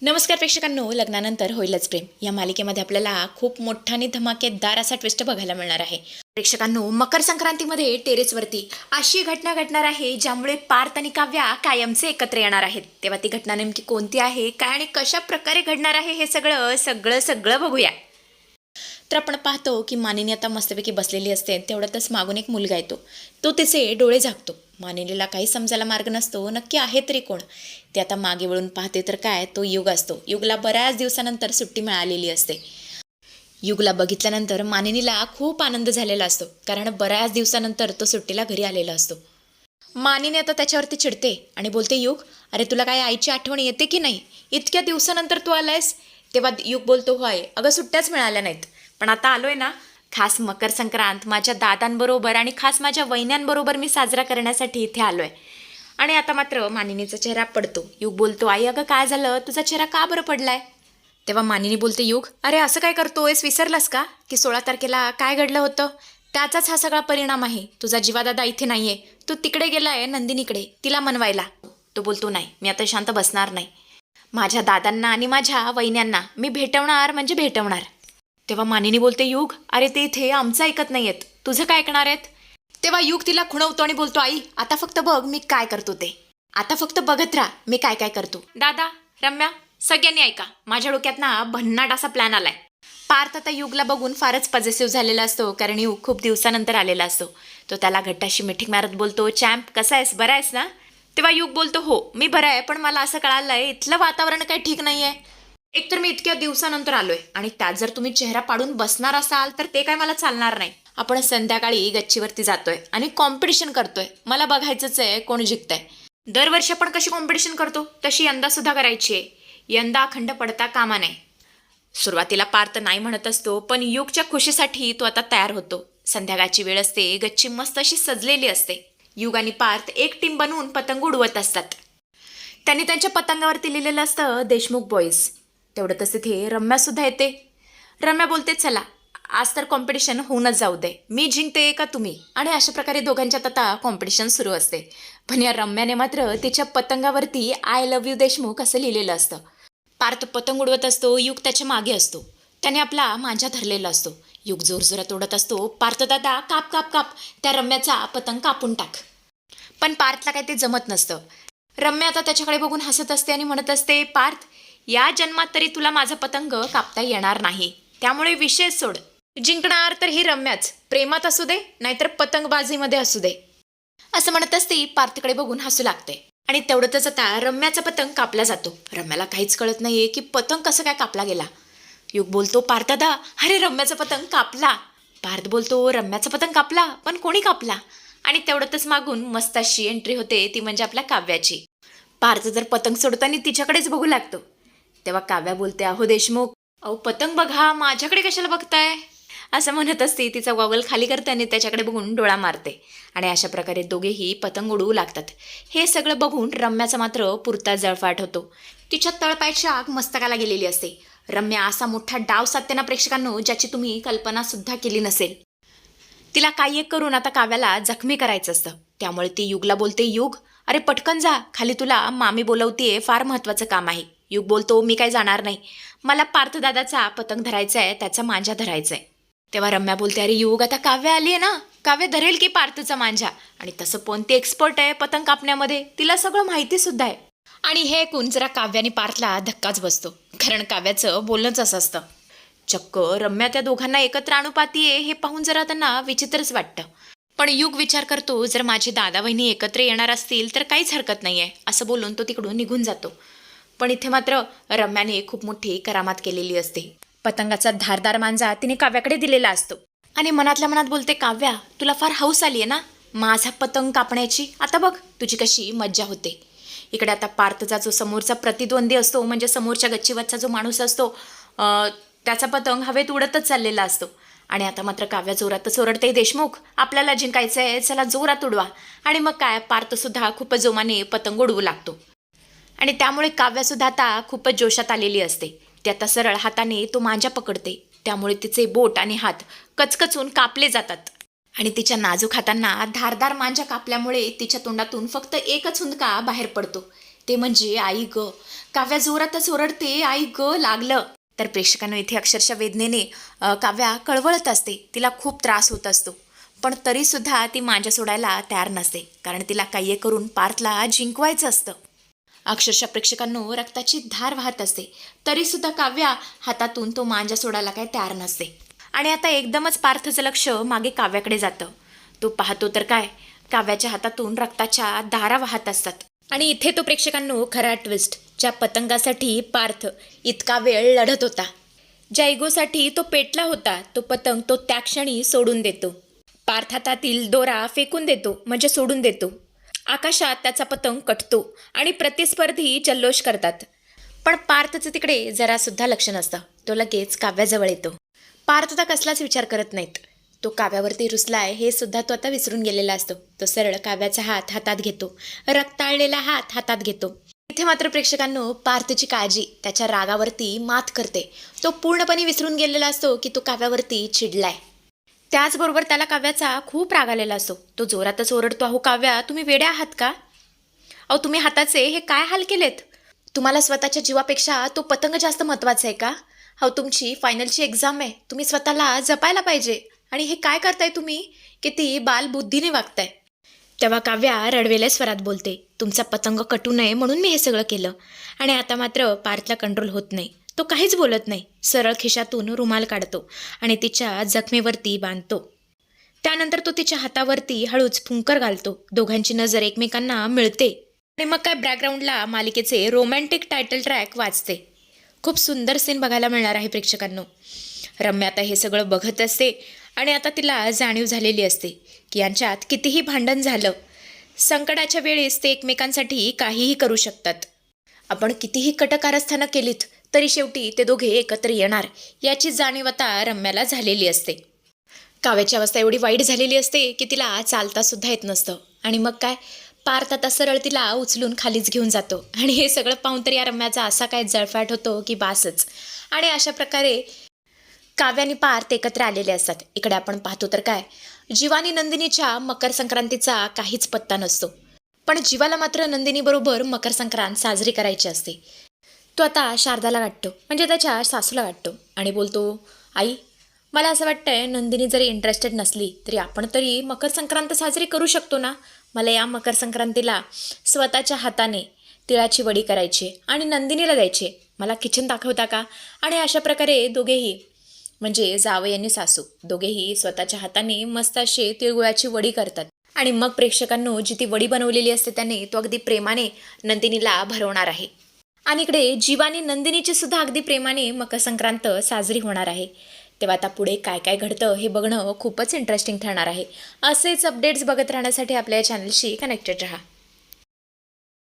नमस्कार प्रेक्षकांनो, लग्नानंतर होईलच प्रेम या मालिकेमध्ये आपल्याला खूप मोठा आणि धमाकेदार असा ट्विस्ट बघायला मिळणार आहे. प्रेक्षकांनो, मकर संक्रांतीमध्ये टेरेसवरती अशी घटना घडणार आहे ज्यामुळे पार्थ आणि काव्या कायमचे एकत्र येणार आहेत. तेव्हा ती घटना नेमकी कोणती आहे, काय आणि कशा प्रकारे घडणार आहे हे सगळं सगळं सगळं बघूया. तर आपण पाहतो की मानिनी आता मस्तपैकी बसलेली असते. तेवढ्यातच मागून एक मुलगा येतो. तो तिचे डोळे झाकतो. मानिनीला काही समजायला मार्ग नसतो, नक्की आहे तरी कोण. ते आता मागे वळून पाहते तर काय, तो युग असतो. युगला बऱ्याच दिवसानंतर सुट्टी मिळालेली असते. युगला बघितल्यानंतर मानिनीला खूप आनंद झालेला असतो, कारण बऱ्याच दिवसानंतर तो सुट्टीला घरी आलेला असतो. मानिनी आता त्याच्यावरती चिडते आणि बोलते, युग, अरे तुला काय आईची आठवण येते की नाही? इतक्या दिवसानंतर तू आलायस. तेव्हा युग बोलतो, होय अगं, सुट्ट्याच मिळाल्या नाहीत, पण आता आलोय ना. खास मकर संक्रांत माझ्या दादांबरोबर आणि खास माझ्या वहिन्यांबरोबर मी साजरा करण्यासाठी इथे आलोय. आणि आता मात्र मानिनीचा चेहरा पडतो. युग बोलतो, आई अगं काय झालं, तुझा चेहरा का बरं पडलाय? तेव्हा मानिनी बोलते, युग, अरे असं काय करतोयस, विसरलास का की 16 तारखेला काय घडलं होतं? त्याचाच हा सगळा परिणाम आहे. तुझा जीवादादा इथे नाहीये, तू तिकडे गेलाय नंदिनीकडे, तिला मनवायला. तो बोलतो, नाही, मी आता शांत बसणार नाही. माझ्या दादांना आणि माझ्या वहिन्यांना मी भेटवणार म्हणजे भेटवणार. तेव्हा मानिनी बोलते, युग, अरे ते इथे आमचं ऐकत नाहीयेत, तुझं काय ऐकणार आहेत? तेव्हा युग तिला खुणवतो आणि बोलतो, आई आता फक्त बघ मी काय करतो ते. आता फक्त बघत राहा मी काय काय करतो. दादा, रम्या, सगळ्यांनी ऐका, माझ्या डोक्यात ना भन्नाट असा प्लॅन आलाय. पार्थ आता युगला बघून फारच पॉझिटिव्ह झालेला असतो, कारण युग खूप दिवसानंतर आलेला असतो. तो त्याला घट्टाशी मिठी मारत बोलतो, चॅम्प कसा आहेस, बरा आहेस ना? तेव्हा युग बोलतो, हो मी बरा आहे, पण मला असं कळालंय इथलं वातावरण काही ठीक नाहीये. एकतर मी इतक्या दिवसानंतर आलोय आणि त्यात जर तुम्ही चेहरा पाडून बसणार असाल तर ते काय मला चालणार नाही. आपण संध्याकाळी गच्चीवरती जातोय आणि कॉम्पिटिशन करतोय. मला बघायचंच आहे कोण जिंकतंय. दरवर्षी आपण कशी कॉम्पिटिशन करतो तशी यंदा सुद्धा करायची आहे. यंदा अखंड पडता कामा नये. सुरुवातीला पार्थ नाही म्हणत असतो, पण युगच्या खुशीसाठी तो आता तयार होतो. संध्याकाळची वेळ असते, गच्ची मस्त अशी सजलेली असते. युग आणि पार्थ एक टीम बनवून पतंग उडवत असतात. त्यांनी त्यांच्या पतंगावरती लिहिलेलं असतं, देशमुख बॉईज. तेवढंच तिथे रम्या सुद्धा येते. रम्या बोलते, चला आज तर कॉम्पिटिशन होऊनच जाऊ दे, मी जिंकते का तुम्ही? आणि अशा प्रकारे दोघांच्यात आता कॉम्पिटिशन सुरू असते. पण या रम्याने मात्र तिच्या पतंगावरती आय लव्ह यू देशमुख असं लिहिलेलं असतं. पार्थ पतंग उडवत असतो. युग त्याच्या मागे असतो. त्याने आपला मांजा धरलेला असतो. युग जोरजोरात उडत असतो, पार्थ दादा काप काप काप, त्या रम्याचा पतंग कापून टाक. पण पार्थला काही ते जमत नसतं. रम्या आता त्याच्याकडे बघून हसत असते आणि म्हणत असते, पार्थ, या जन्मात तरी तुला माझा पतंग कापता येणार नाही, त्यामुळे विषय सोड. जिंकणार तर ही रम्याच, प्रेमात असू दे नाहीतर पतंगबाजीमध्ये असू दे. असं म्हणत असते. पार्थकडे बघून हसू लागते. आणि तेवढंच आता रम्याचा पतंग कापला जातो. रम्याला काहीच कळत नाहीये की पतंग कसं काय कापला गेला. युग बोलतो, पार्थ दादा, अरे रम्याचा पतंग कापला. पार्थ बोलतो, रम्याचा पतंग कापला, पण कोणी कापला? आणि तेवढ्यातच मागून मस्त अशी एंट्री होते, ती म्हणजे आपल्या काव्याची. पार्थ जर पतंग सोडताना तिच्याकडेच बघू लागतो. तेव्हा काव्या बोलते, अहो देशमुख, अहो पतंग बघा, माझ्याकडे कशाला बघताय? असं म्हणत असते. तिचा गॉगल खाली करते आणि त्याच्याकडे बघून डोळा मारते. आणि अशा प्रकारे दोघेही पतंग उडवू लागतात. हे सगळं बघून रम्याचा मात्र पुरता जळफाट होतो. तिच्या तळपायाची आग मस्तकाला गेलेली असते. रम्या असा मोठा डाव साधते ना प्रेक्षकांनो, ज्याची तुम्ही कल्पना सुद्धा केली नसेल. तिला काही एक करून आता काव्याला जखमी करायचं असतं. त्यामुळे ती युगला बोलते, युग, अरे पटकन जा, खाली तुला मामी बोलवतीये, फार महत्त्वाचं काम आहे. युग बोलतो, मी काय जाणार नाही, मला पार्थदादाचा पतंग धरायचा आहे, त्याचा मांजा धरायचा आहे. तेव्हा रम्या बोलते, अरे युग, आता काव्या आली आहे ना, काव्य धरेल की पार्थचा मांजा? आणि तसं पण ती एक्सपर्ट आहे पतंग कापण्यामध्ये, तिला सगळं माहिती सुद्धा आहे. आणि हे ऐकून जरा काव्य आणि पार्थला धक्काच बसतो, कारण काव्याचं बोलणंच असं असतं. चक्क रम्या त्या दोघांना एकत्र आणू पाहतीये हे पाहून जरा त्यांना विचित्रच वाटतं. पण युग विचार करतो, जर माझी दादा वहिनी एकत्र येणार असतील तर काहीच हरकत नाहीये, असं बोलून तो तिकडून निघून जातो. पण इथे मात्र रम्याने खूप मोठी करामात केलेली असते. पतंगाचा धारदार मांजा तिने काव्याकडे दिलेला असतो. आणि मनातल्या मनात बोलते, काव्या, तुला फार हौस आली आहे ना माझा पतंग कापण्याची, आता बघ तुझी कशी मज्जा होते. इकडे आता पार्थचा जो समोरचा प्रतिद्वंदी असतो, म्हणजे समोरच्या गच्चीवरचा जो माणूस असतो, त्याचा पतंग हवेत उडतच चाललेला असतो. आणि आता मात्र काव्या जोरातच ओरडते, देशमुख, आपल्याला जिंकायचं आहे, चला जोरात उडवा. आणि मग काय, पार्थसुद्धा खूपच जोमाने पतंग उडवू लागतो. आणि त्यामुळे काव्यासुद्धा आता खूपच जोशात आलेली असते. ती आता सरळ हाताने तो मांजा पकडते. त्यामुळे तिचे बोट आणि हात कचकचून कापले जातात. आणि तिच्या नाजूक हातांना धारदार मांजा कापल्यामुळे तिच्या तोंडातून फक्त एकच हुंदका बाहेर पडतो. ते म्हणजे आई ग. काव्या जोरातच ओरडते, आई ग लागलं. तर प्रेक्षकांना इथे अक्षरशः वेदनेने काव्या कळवळत असते. तिला खूप त्रास होत असतो. पण तरीसुद्धा ती मांजा सोडायला तयार नसते. कारण तिला काही करून पार्थला जिंकवायचं असतं. अक्षरशः प्रेक्षकांनो रक्ताची धार वाहत असते. तरीसुद्धा काव्या हातातून तो मांजा सोडायला काही तयार नसते. आणि आता एकदमच पार्थचं लक्ष मागे काव्याकडे जातं. तो पाहतो तर काय, काव्याच्या हातातून रक्ताच्या धारा वाहत असतात. आणि इथे तो प्रेक्षकांनो खरा ट्विस्ट, ज्या पतंगासाठी पार्थ इतका वेळ लढत होता, ज्या इगोसाठी तो पेटला होता, तो पतंग तो त्या क्षणी सोडून देतो. पार्थ हातातील दोरा फेकून देतो, म्हणजे सोडून देतो. आकाशात त्याचा पतंग कटतो आणि प्रतिस्पर्धी जल्लोष करतात. पण पार्थचं तिकडे जरासुद्धा लक्ष नसतं. तो लगेच काव्याजवळ येतो. पार्थ आता कसलाच विचार करत नाहीत. तो काव्यावरती रुसलाय हे सुद्धा तो आता विसरून गेलेला असतो. तो सरळ काव्याचा हात हातात घेतो, रक्ताळलेला हात हातात घेतो. इथे मात्र प्रेक्षकांनो पार्थची काळजी त्याच्या रागावरती मात करते. तो पूर्णपणे विसरून गेलेला असतो की तो काव्यावरती चिडलाय. त्याचबरोबर त्याला काव्याचा खूप राग आलेला असतो. तो जोरातच ओरडतो, अहो काव्या, तुम्ही वेड्या आहात का? अहो तुम्ही हाताचे हे काय हाल केलेत? तुम्हाला स्वतःच्या जीवापेक्षा तो पतंग जास्त महत्त्वाचा आहे का? अहो तुमची फायनलची एक्झाम आहे, तुम्ही स्वतःला जपायला पाहिजे. आणि हे काय करताय तुम्ही? किती बालबुद्धीने वागताय. तेव्हा काव्या रडवेल्या स्वरात बोलते, तुमचा पतंग कटू नये म्हणून मी हे सगळं केलं. आणि आता मात्र पार्थला कंट्रोल होत नाही. तो काहीच बोलत नाही. सरळ खिशातून रुमाल काढतो आणि तिच्या जखमेवरती बांधतो. त्यानंतर तो तिच्या हातावरती हळूच फुंकर घालतो. दोघांची नजर एकमेकांना मिळते. आणि मग काय बॅकग्राऊंडला मालिकेचे रोमॅन्टिक टायटल ट्रॅक वाजते. खूप सुंदर सीन बघायला मिळणार आहे प्रेक्षकांनो. रम्या आता हे सगळं बघत असते आणि आता तिला जाणीव झालेली असते की यांच्यात कितीही भांडण झालं, संकटाच्या वेळेस ते एकमेकांसाठी काहीही करू शकतात. आपण कितीही कटकारस्थानं केलीत तरी शेवटी ते दोघे एकत्र येणार, याची जाणीव आता रम्याला झालेली असते. काव्याची अवस्था एवढी वाईट झालेली असते की तिला चालतासुद्धा येत नसतं. आणि मग काय, पार्थ आता सरळ तिला उचलून खालीच घेऊन जातो. आणि हे सगळं पाहून तर या रम्याचा असा काय जळफाट होतो की बासच. आणि अशा प्रकारे काव्य आणि पार्थ एकत्र आलेले असतात. इकडे आपण पाहतो तर काय, जीवा आणि नंदिनीच्या मकर संक्रांतीचा काहीच पत्ता नसतो. पण जीवाला मात्र नंदिनीबरोबर मकर संक्रांत साजरी करायची असते. तो आता शारदाला वाटतो, म्हणजे त्याच्या सासूला वाटतो आणि बोलतो, आई मला असं वाटतंय नंदिनी जरी इंटरेस्टेड नसली तरी आपण तरी मकर संक्रांत साजरी करू शकतो ना. मला या मकर संक्रांतीला स्वतःच्या हाताने तिळाची वडी करायची आणि नंदिनीला द्यायची. मला किचन दाखवता का? आणि अशा प्रकारे दोघेही, म्हणजे जावई आणि सासू दोघेही स्वतःच्या हाताने मस्त असे तिळगुळाची वडी करतात. आणि मग प्रेक्षकांनो जी ती वडी बनवलेली असते त्याने तो अगदी प्रेमाने नंदिनीला भरवणार आहे. आणि इकडे जीवानी नंदिनीची सुद्धा अगदी प्रेमाने मकर संक्रांत साजरी होणार आहे. तेव्हा आता पुढे काय काय घडतं हे बघणं खूपच इंटरेस्टिंग ठरणार आहे. असेच अपडेट्स बघत राहण्यासाठी आपल्या चॅनलशी कनेक्टेड राहा.